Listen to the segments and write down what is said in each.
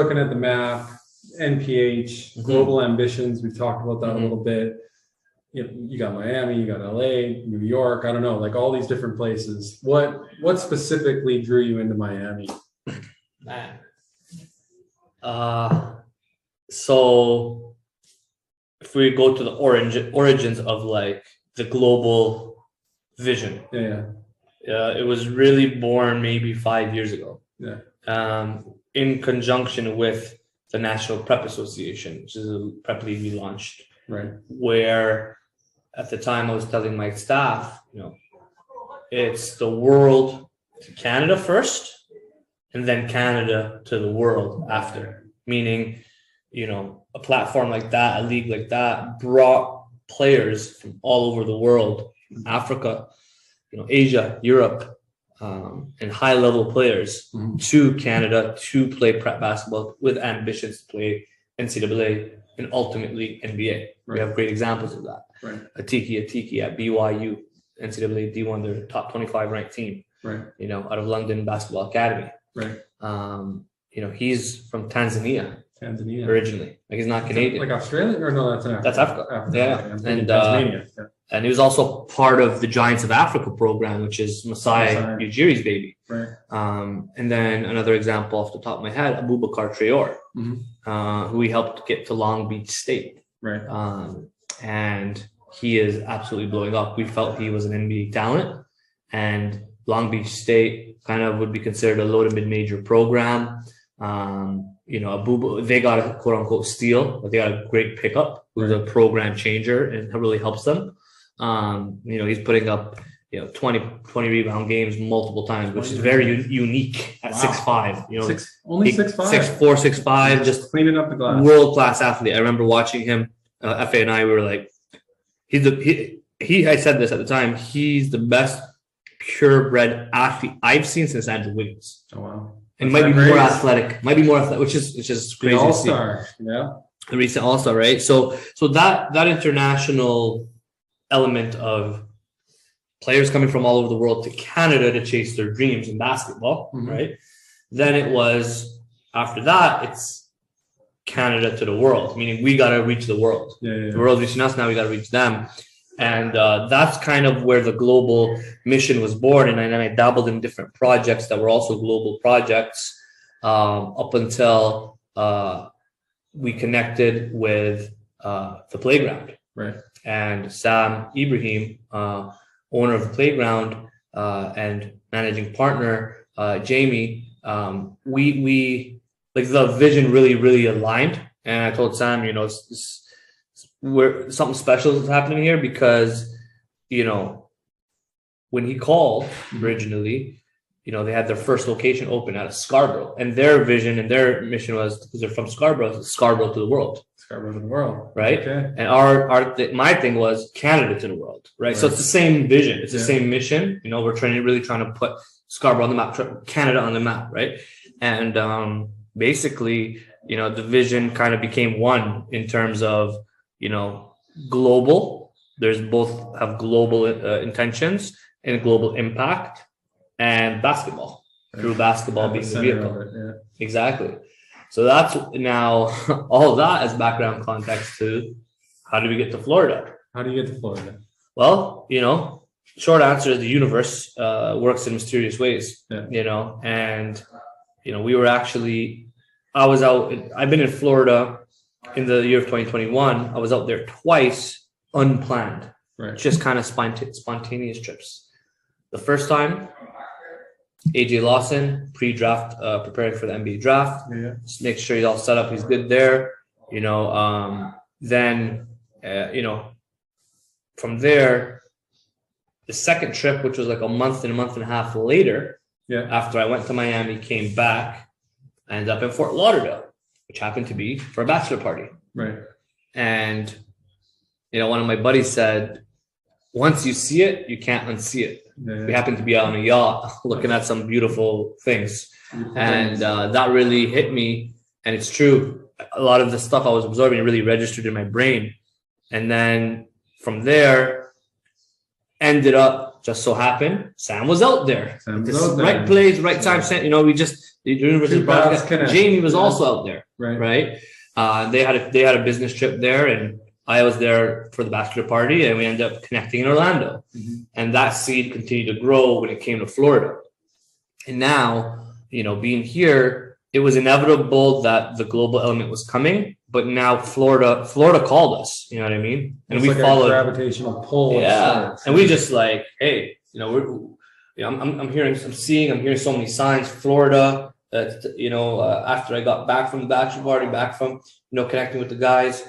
looking at the map, NPH, global ambitions, we've talked about that a little bit. You got Miami, you got LA, New York, I don't know, like all these different places. What specifically drew you into Miami? Man. So if we go to the origins of like the global vision. It was really born maybe 5 years ago. In conjunction with the National Prep Association, which is a prep league we launched. Right. Where at the time I was telling my staff, it's the world to Canada first, and then Canada to the world after. Meaning, a platform like that, a league like that, brought players from all over the world, Africa, Asia, Europe, and high-level players to Canada to play prep basketball with ambitions to play NCAA and ultimately NBA. Right. We have great examples of that. Right. Atiki at BYU, NCAA D1, their top 25 ranked team. Right. Out of London Basketball Academy. Right. He's from Tanzania originally. Like, he's not Canadian. Like Australia? Or no, that's Africa. That's Africa. Yeah. And Tasmania. And he was also part of the Giants of Africa program, which is Masai Ujiri's baby. Right. And then another example off the top of my head, Abubakar Traore, who we helped get to Long Beach State. Right. And he is absolutely blowing up. We felt he was an NBA talent, and Long Beach State kind of would be considered a low to mid-major program. They got a quote-unquote steal, but they got a great pickup who's a program changer and really helps them. He's putting up 20 rebound games multiple times, which is very unique at 6'5". Only 6'5". 6'4", 6'5", just cleaning up the glass. World-class athlete. I remember watching him. Efe and I were like, I said this at the time, he's the best purebred athlete I've seen since Andrew Wiggins. Oh wow! And might be more athletic, which is crazy. The All-Star, the recent All-Star, right? So that international element of players coming from all over the world to Canada to chase their dreams in basketball, right? Then it was, after that, it's Canada to the world, meaning we got to reach the world. The world's reaching us, now we got to reach them. And that's kind of where the global mission was born. And then I dabbled in different projects that were also global projects up until we connected with the playground. Right. And Sam Ibrahim, owner of the playground and managing partner, Jamie, we like the vision really aligned. And I told Sam, where something special is happening here, because when he called originally, they had their first location open out of Scarborough, and their vision and their mission was, because they're from Scarborough to the world. Scarborough to the world, right? Okay. And my thing was Canada to the world, right? So it's the same vision, it's the same mission. We're really trying to put Scarborough on the map, Canada on the map, right? And basically, the vision kind of became one in terms of global. There's both have global intentions and global impact, and basketball, through basketball being the vehicle. Exactly. So that's now all of that as background context to how do we get to Florida? How do you get to Florida? Well, short answer is the universe works in mysterious ways. And we were actually, I've been in Florida in the year of 2021. I was out there twice, unplanned, just kind of spontaneous trips. The first time, AJ Lawson, pre-draft, preparing for the NBA draft. Just make sure he's all set up. He's good there. Then, from there, the second trip, which was like a month and a half later, after I went to Miami, came back, I ended up in Fort Lauderdale, which happened to be for a bachelor party. Right. And, one of my buddies said, once you see it, you can't unsee it. We happened to be on a yacht looking at some beautiful things. That really hit me. And it's true. A lot of the stuff I was absorbing really registered in my brain. And then from there, ended up just so happened, Sam was out there. Right place, right time. The university broadcast. Jamie was also out there, right? They had a business trip there, and I was there for the bachelor party, and we ended up connecting in Orlando. And that seed continued to grow when it came to Florida. And now, being here, it was inevitable that the global element was coming, but now Florida called us, you know what I mean? And we followed a gravitational pull. Yeah. And we just like, hey, I'm hearing so many signs. Florida, after I got back from the bachelor party, back from, connecting with the guys,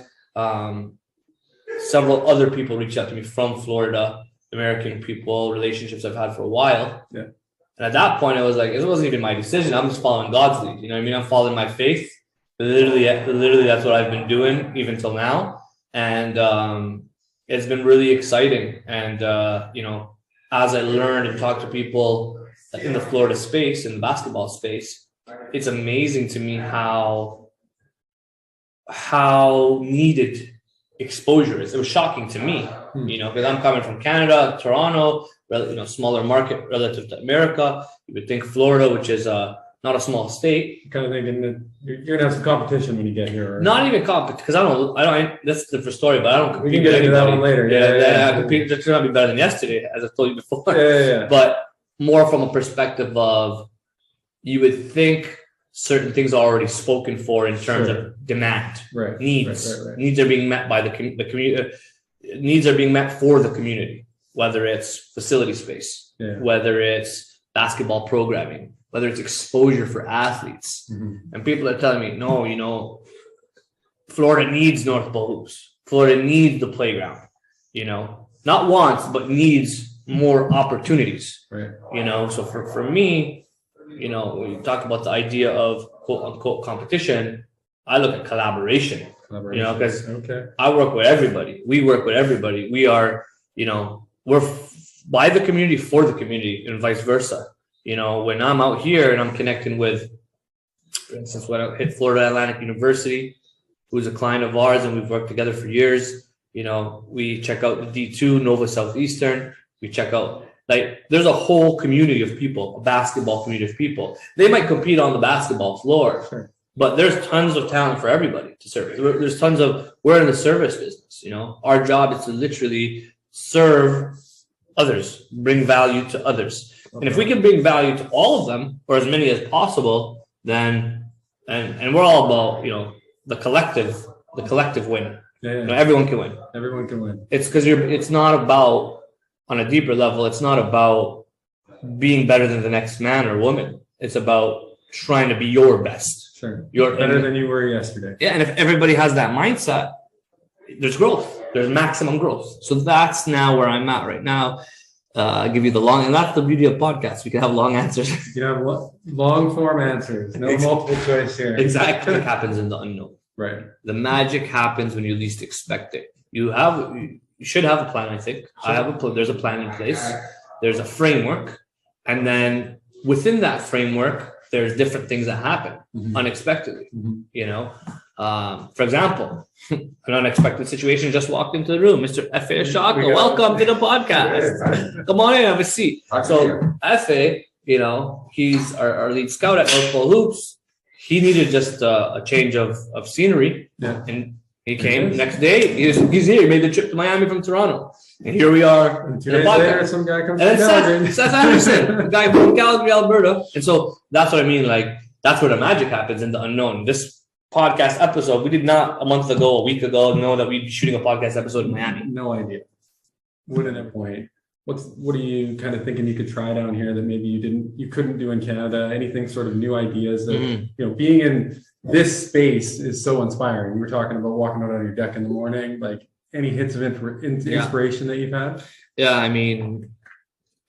several other people reached out to me from Florida, American people, relationships I've had for a while. Yeah. And at that point, I was like, it wasn't even my decision. I'm just following God's lead. You know what I mean? I'm following my faith. Literally, that's what I've been doing even till now. And it's been really exciting. And, as I learned and talked to people in the Florida space, in the basketball space, it's amazing to me how needed exposure is. It was shocking to me, because I'm coming from Canada, Toronto, smaller market relative to America. You would think Florida, which is not a small state. You're kind of thinking that you're gonna have some competition when you get here. Not even competition, because I don't. That's a different story. But I don't compete. We can get into that one later. Yeah. Compete. That's gonna be better than yesterday, as I told you before. Yeah. But more from a perspective of, you would think certain things are already spoken for in terms of demand, needs. Right. Needs are being met by the community. Needs are being met for the community, whether it's facility space, whether it's basketball programming, whether it's exposure for athletes. And people are telling me, no, Florida needs North Pole hoops. Florida needs the playground, not wants, but needs more opportunities, So for me, when you talk about the idea of quote unquote competition, I look at collaboration, because I work with everybody. We work with everybody. We are, we're by the community for the community, and vice versa. When I'm out here and I'm connecting with, for instance, when I hit Florida Atlantic University, who's a client of ours, and we've worked together for years, we check out the D2, Nova Southeastern. We check out, there's a whole community of people, a basketball community of people. They might compete on the basketball floor, but there's tons of talent for everybody to serve. There's tons of, we're in the service business, Our job is to literally serve others, bring value to others. And if we can bring value to all of them, or as many as possible, then, and we're all about, the collective win. Everyone can win. Everyone can win. It's because it's not about, on a deeper level, it's not about being better than the next man or woman. It's about trying to be your best. Sure. You're better than you were yesterday. Yeah. And if everybody has that mindset, there's growth. There's maximum growth. So that's now where I'm at right now. I give you the long, and that's the beauty of podcasts. We can have long answers. You have long form answers, no multiple choice here. Exactly. It happens in the unknown. Right. The magic happens when you least expect it. You should have a plan, I think. Sure. I have a plan. There's a plan in place. There's a framework. And then within that framework, there's different things that happen unexpectedly, For example, an unexpected situation just walked into the room. Mr. Efe Shaka, welcome to the podcast. Come on in, have a seat. So Efe, he's our lead scout at North Pole Hoops. He needed just a change of scenery. Yeah. And he came next day. He's here. He made the trip to Miami from Toronto. And here we are. And 2 days later, some guy comes from Calgary. Seth Anderson, a guy from Calgary, Alberta. And so that's what I mean. That's where the magic happens in the unknown. This podcast episode, we did not a week ago, know that we'd be shooting a podcast episode in Miami. No idea. What at that point? What are you kind of thinking you could try down here that maybe you couldn't do in Canada? Anything sort of new ideas that, being in this space is so inspiring. You were talking about walking out on your deck in the morning, any hits of inspiration that you've had? Yeah, I mean,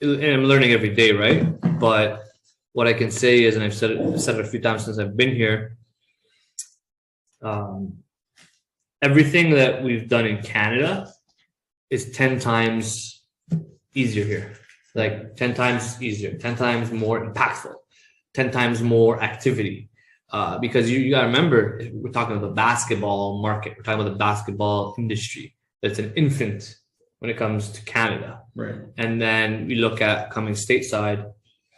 and I'm learning every day, right? But what I can say is, and I've said it a few times since I've been here, everything that we've done in Canada is 10 times easier here. 10 times easier, 10 times more impactful, 10 times more activity. Because you got to remember, we're talking about the basketball market. We're talking about the basketball industry. It's an infant when it comes to Canada. Right. And then we look at coming stateside,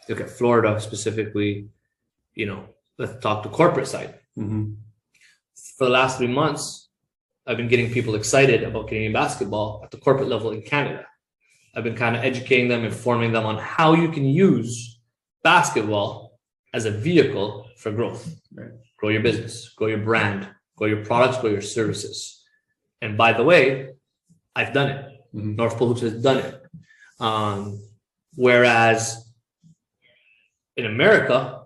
look at Florida specifically, let's talk the corporate side. Mm-hmm. For the last 3 months, I've been getting people excited about Canadian basketball at the corporate level in Canada. I've been kind of educating them, informing them on how you can use basketball as a vehicle for growth. Right. Grow your business, grow your brand, grow your products, grow your services. And by the way, I've done it. Mm-hmm. North Pole Hoops has done it. Whereas in America,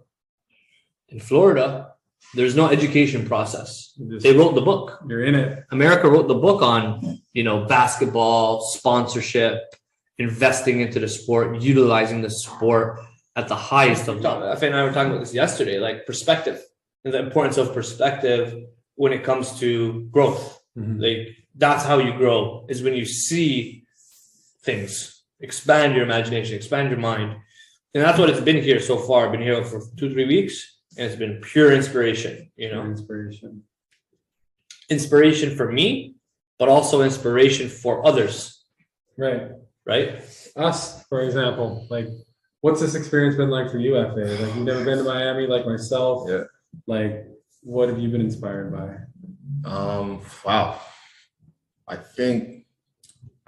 in Florida, there's no education process. They wrote the book. You're in it. America wrote the book on, basketball, sponsorship, investing into the sport, utilizing the sport at the highest of time. Efe and I were talking about this yesterday, like perspective and the importance of perspective when it comes to growth. Mm-hmm. Like that's how you grow, is when you see things, expand your imagination, expand your mind. And that's what it's been here so far. I've been here for 2-3 weeks. And it's been pure inspiration, Inspiration for me, but also inspiration for others. Right. Right? Us, for example, like, what's this experience been like for you, Efe? Like, you've never been to Miami like myself. Yeah. Like, what have you been inspired by? Wow. I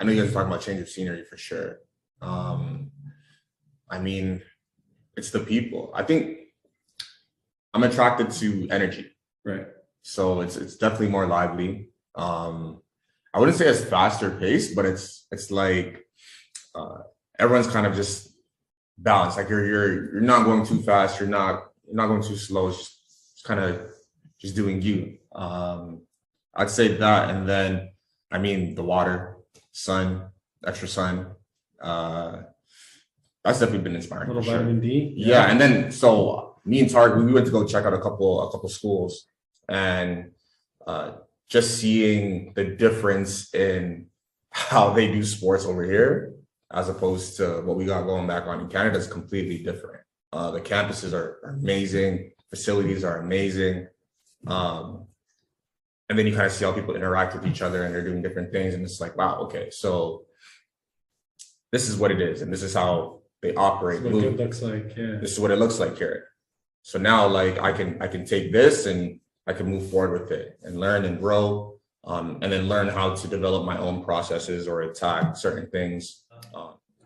know you guys are talking about change of scenery for sure. It's the people. I think I'm attracted to energy. Right. So it's definitely more lively. I wouldn't say it's faster paced, but it's like everyone's kind of just balanced. Like you're not going too fast, you're not going too slow. It's just kind of just doing you. I'd say that, and then the water, sun, extra sun. That's definitely been inspiring. A little vitamin D. Yeah, and then so me and Tarek, we went to go check out a couple schools, and just seeing the difference in how they do sports over here as opposed to what we got going back on in Canada is completely different. The campuses are amazing, facilities are amazing, and then you kind of see how people interact with each other and they're doing different things, and it's like, wow, okay, so this is what it is, and this is how they operate. This is what it looks like. Yeah. This is what it looks like here. So now, like, I can take this and I can move forward with it and learn and grow, and then learn how to develop my own processes or attack certain things.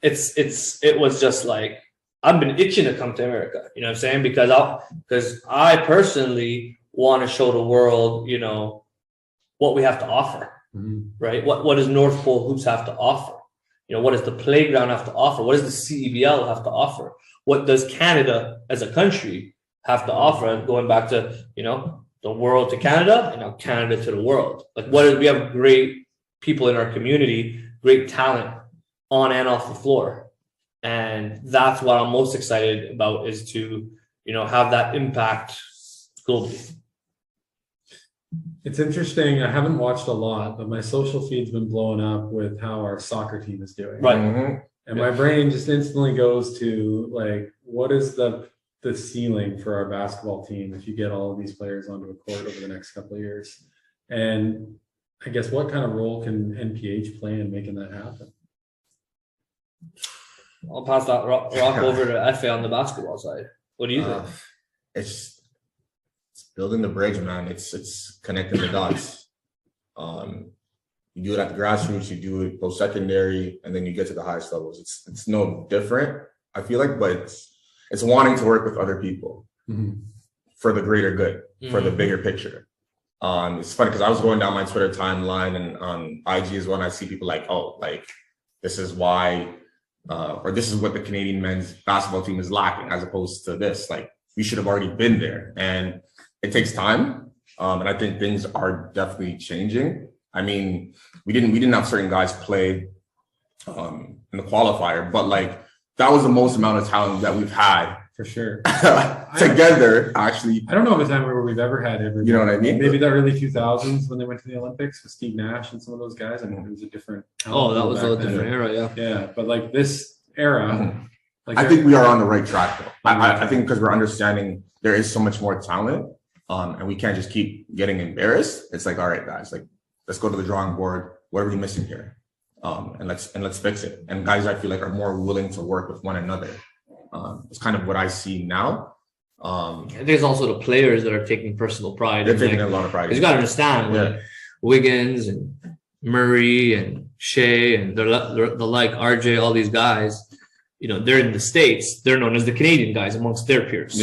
It was just like, I've been itching to come to America, you know what I'm saying? Because I personally want to show the world, what we have to offer, right? What does North Pole Hoops have to offer? What does the playground have to offer? What does the CEBL have to offer? What does Canada as a country have to offer? Going back to, the world to Canada and now Canada to the world. Like, we have great people in our community, great talent on and off the floor. And that's what I'm most excited about, is to, have that impact globally. It's interesting. I haven't watched a lot, but my social feed's been blowing up with how our soccer team is doing. Right. Mm-hmm. And my brain just instantly goes to, like, what is the ceiling for our basketball team if you get all of these players onto a court over the next couple of years? And I guess, what kind of role can NPH play in making that happen? I'll pass that rock over to Efe on the basketball side. What do you think? It's building the bridge, man. It's connecting the dots. You do it at the grassroots, you do it post-secondary, and then you get to the highest levels. It's no different, I feel like, but it's wanting to work with other people for the greater good, for the bigger picture. It's funny because I was going down my Twitter timeline, and on IG is when I see people like, oh, like, this is why, or this is what the Canadian men's basketball team is lacking, as opposed to this. Like, we should have already been there. And it takes time. And I think things are definitely changing. We didn't have certain guys play in the qualifier, but like, that was the most amount of talent that we've had For sure. together, actually. I don't know of a time where we've ever had everybody. You know what I mean? Maybe the early 2000s when they went to the Olympics with Steve Nash and some of those guys. I mean, it was a different. Oh, that was a different era, yeah. Yeah, but like this era, like I think we are on the right track, though. I think because we're understanding there is so much more talent, and we can't just keep getting embarrassed. It's like, all right, guys, like, let's go to the drawing board. What are we missing here? and let's fix it. And guys, I feel like are more willing to work with one another. It's kind of what I see now. I think it's also the players that are taking personal pride. They're taking a lot of pride. You got to understand, like Wiggins and Murray and Shea and the like RJ, all these guys, you know, they're in the States. They're known as the Canadian guys amongst their peers.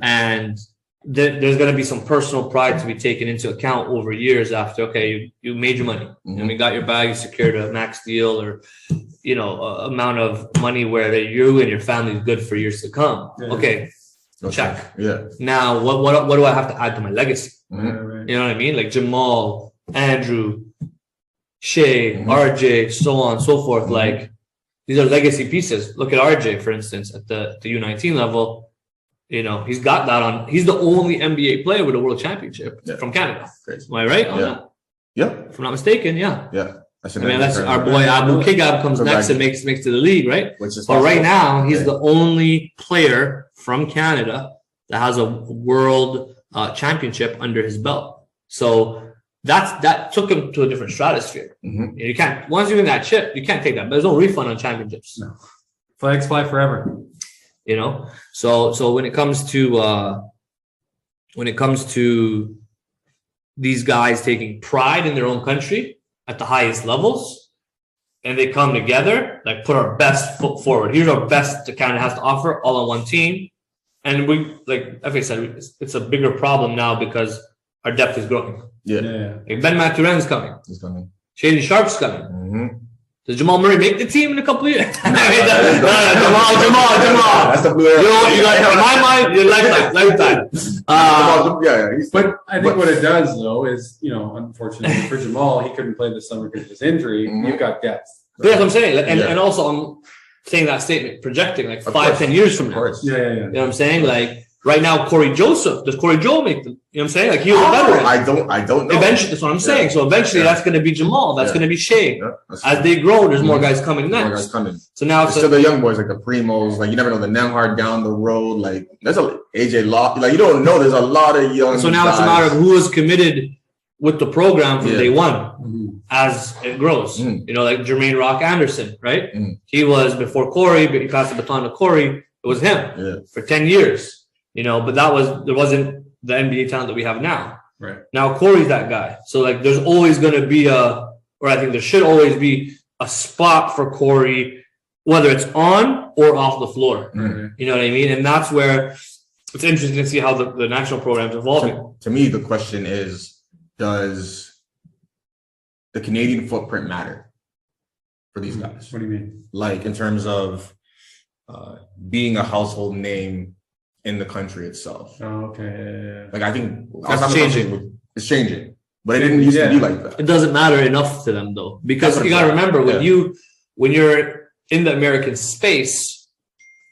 And there's going to be some personal pride to be taken into account over years after, okay, you made your money. And you got your bag, you secured a max deal or, you know, amount of money where you and your family is good for years to come. Okay. Check. Now, what do I have to add to my legacy? You know what I mean? Like Jamal, Andrew, Shea, RJ, so on and so forth. Like these are legacy pieces. Look at RJ, for instance, at the U19 level. You know, he's got that on. He's the only NBA player with a world championship from Canada. Am I right? If I'm not mistaken, I mean, that's our boy Abu Kigab comes next and makes to the league, right? But right now, he's the only player from Canada that has a world championship under his belt. So that took him to a different stratosphere. You can't, once you win that chip, you can't take that. There's no refund on championships. No. Flags fly forever. You know, so when it comes to these guys taking pride in their own country at the highest levels, and they come together, like put our best foot forward. Here's our best that Canada has to offer, all on one team. And we, like Efe said, it's a bigger problem now because our depth is growing. Like Ben Maturin's coming. He's coming. Shady Sharp's coming. Does Jamal Murray make the team in a couple of years? Jamal. That's the blue arrow. You got in my mind, your lifetime. But I think what it does, though, is, you know, unfortunately for Jamal, he couldn't play this summer because of his injury. You've got depth. Right? That's what I'm saying. And also, I'm saying that statement, projecting like 5-10 years from now. You know what I'm saying? Like, right now, Corey Joseph, does Corey Joe make them? You know what I'm saying? Like, he was a veteran. I don't know. Eventually, that's what I'm saying. So eventually, that's going to be Jamal. That's going to be Shea. As they grow, there's more guys coming next. More guys coming. So now it's still the young boys, like the Primos. Like, you never know the Nemhard down the road. Like, there's a AJ Law. Like, you don't know. There's a lot of young So now guys. it's a matter of who is committed with the program from day one as it grows. You know, like Jermaine Rock Anderson, right? He was before Corey, but he passed the baton to Corey. It was him for 10 years. You know, but there wasn't the NBA talent that we have now. Right. Now Corey's that guy. So like there's always going to be I think there should always be a spot for Corey, whether it's on or off the floor. You know what I mean? And that's where it's interesting to see how the national program is evolving. To me, the question is, does the Canadian footprint matter for these guys? What do you mean? Like in terms of being a household name in the country itself. Oh, okay. Like I think that's changing. It's changing, but it didn't used to be like that. It doesn't matter enough to them though, because you got to remember when you're in the American space,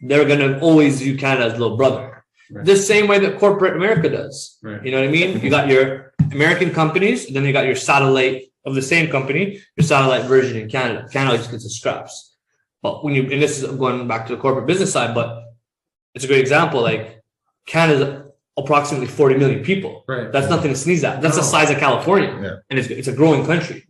they're gonna always view Canada as little brother, the same way that corporate America does. You know what I mean? You got your American companies, then you got your satellite of the same company, your satellite version in Canada. Canada just gets the scraps. But and this is going back to the corporate business side, but it's a great example. Like Canada's approximately 40 million people. That's nothing to sneeze at. That's the size of California, and it's a growing country.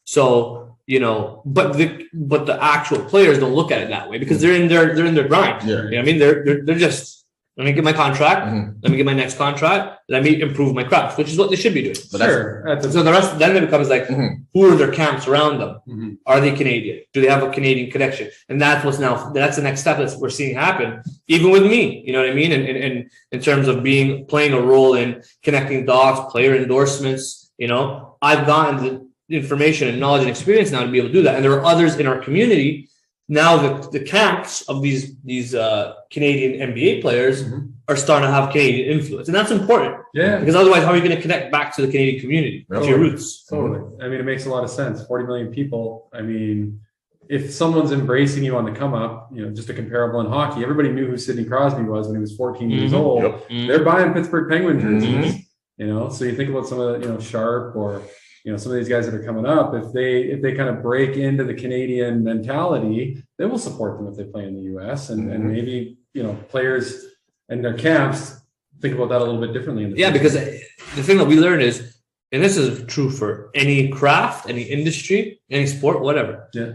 So you know, but the actual players don't look at it that way because they're in their grind. You know what I mean? They're just, let me get my contract. Let me get my next contract. Let me improve my craft, which is what they should be doing. So the rest, then it becomes like, who are their camps around them? Are they Canadian? Do they have a Canadian connection? And that's the next step that we're seeing happen, even with me. You know what I mean? And in terms of playing a role in connecting dots, player endorsements. You know, I've gotten the information and knowledge and experience now to be able to do that. And there are others in our community. Now the camps of these Canadian NBA players are starting to have Canadian influence, and that's important. Because otherwise, how are you going to connect back to the Canadian community, to your roots? Totally. I mean, it makes a lot of sense. 40 million people. I mean, if someone's embracing you on the come up, you know, just a comparable in hockey, everybody knew who Sidney Crosby was when he was 14 years old. They're buying Pittsburgh Penguin jerseys. You know, so you think about some of the, Sharp or some of these guys that are coming up, if they kind of break into the Canadian mentality, they will support them if they play in the US and maybe, players and their camps think about that a little bit differently. In the future. Because the thing that we learned is and this is true for any craft, any industry, any sport, whatever. Yeah.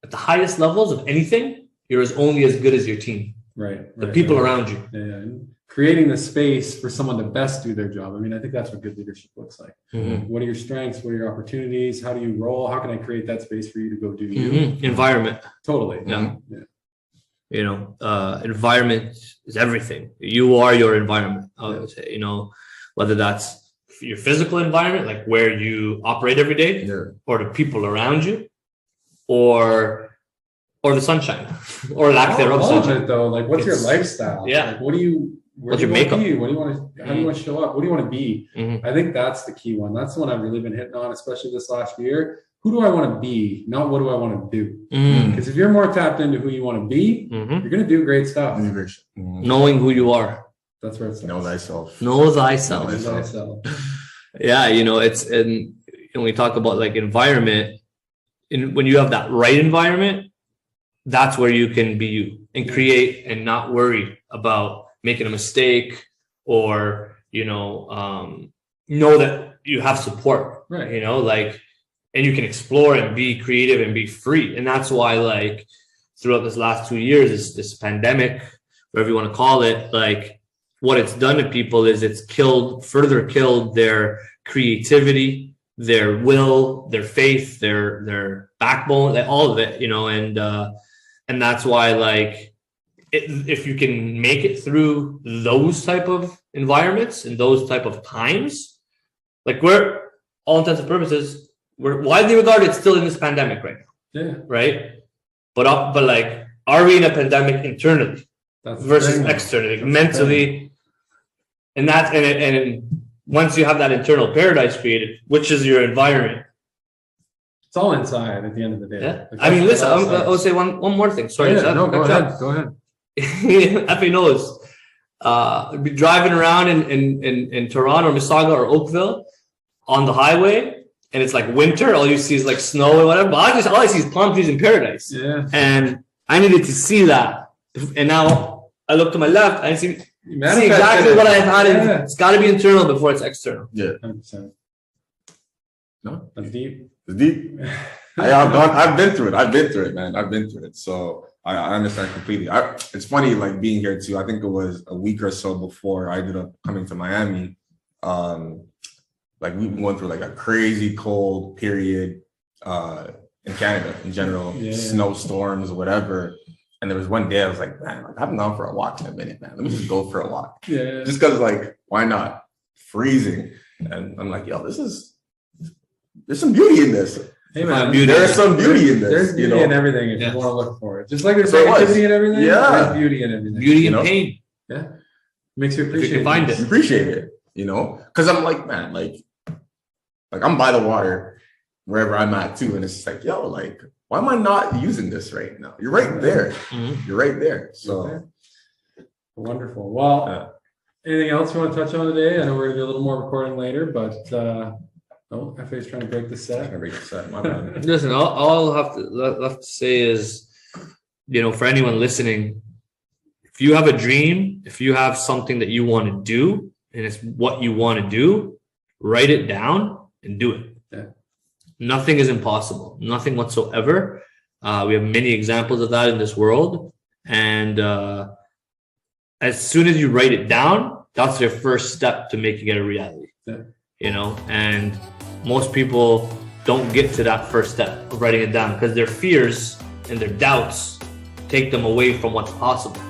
At the highest levels of anything, you're only as good as your team, Right. the people around you. Yeah. And creating the space for someone to best do their job. I mean, I think that's what good leadership looks like. What are your strengths? What are your opportunities? How do you roll? How can I create that space for you to go do you? Environment. Totally. Yeah. You know, environment is everything. You are your environment. I would say, you know, whether that's your physical environment, like where you operate every day, or the people around you, or the sunshine, or lack thereof. All of it though. Like, what's your lifestyle? Yeah. Like, what do you? What's your makeup? What do you want to? How do you want to show up? What do you want to be? I think that's the key one. That's the one I've really been hitting on, especially this last year. Who do I want to be? Not what do I want to do? Because if you're more tapped into who you want to be, you're going to do great stuff. Knowing who you are. That's where it's. Know thyself. Know thyself. Know thyself. Yeah, you know, it's, and when we talk about like environment, when you have that right environment, that's where you can be you and create and not worry about making a mistake, or, you know that you have support, right? You know, like, and you can explore and be creative and be free. And that's why, like, throughout this last 2 years, this pandemic, whatever you want to call it, like, what it's done to people is it's further killed their creativity, their will, their faith, their backbone, all of it, you know, and that's why, like, if you can make it through those type of environments and those type of times, like, we're, all intents and purposes, we're widely regarded still in this pandemic right now. Yeah. Right. But like, are we in a pandemic internally versus externally, mentally? And that's, and once you have that internal paradise created, which is your environment. It's all inside at the end of the day. Yeah. Like, I mean, listen, I'll say one more thing. Sorry. No, go ahead. Efe knows. Be driving around in Toronto or Mississauga or Oakville on the highway, and it's like winter. All you see is like snow or whatever. But all I see is palm trees in paradise. Yeah. And I needed to see that. And now I look to my left, I see exactly what I've had. Yeah. It's got to be internal before it's external. Yeah. 100%. No, that's deep. It's deep. I've been through it, man. I've been through it. So I understand completely. It's funny, like, being here too. I think it was a week or so before I ended up coming to Miami. Like, we've been going through like a crazy cold period in Canada in general, snowstorms, whatever. And there was one day I was like, man, I haven't gone for a walk in a minute, man. Let me just go for a walk. Yeah. Just because, like, why not? Freezing. And I'm like, yo, there's some beauty in this. Hey, man, there's some beauty in this. There's beauty in everything if you want to look for it. Just like there's negativity in everything, there's beauty in everything. Beauty and pain. Yeah. Makes you appreciate it. You can find it. Appreciate it, you know? Because I'm like, man, like I'm by the water wherever I'm at too. And it's just like, yo, like, why am I not using this right now? You're right there. You're right there. So wonderful. Well, anything else you want to touch on today? I know we're going to do a little more recording later, but Efe's trying to break the set. My bad. Listen, all I'll have to say is, you know, for anyone listening, if you have a dream, if you have something that you want to do, and it's what you want to do, write it down and do it. Yeah. Nothing is impossible. Nothing whatsoever. We have many examples of that in this world. And as soon as you write it down, that's your first step to making it a reality. Yeah. You know, and most people don't get to that first step of writing it down because their fears and their doubts take them away from what's possible.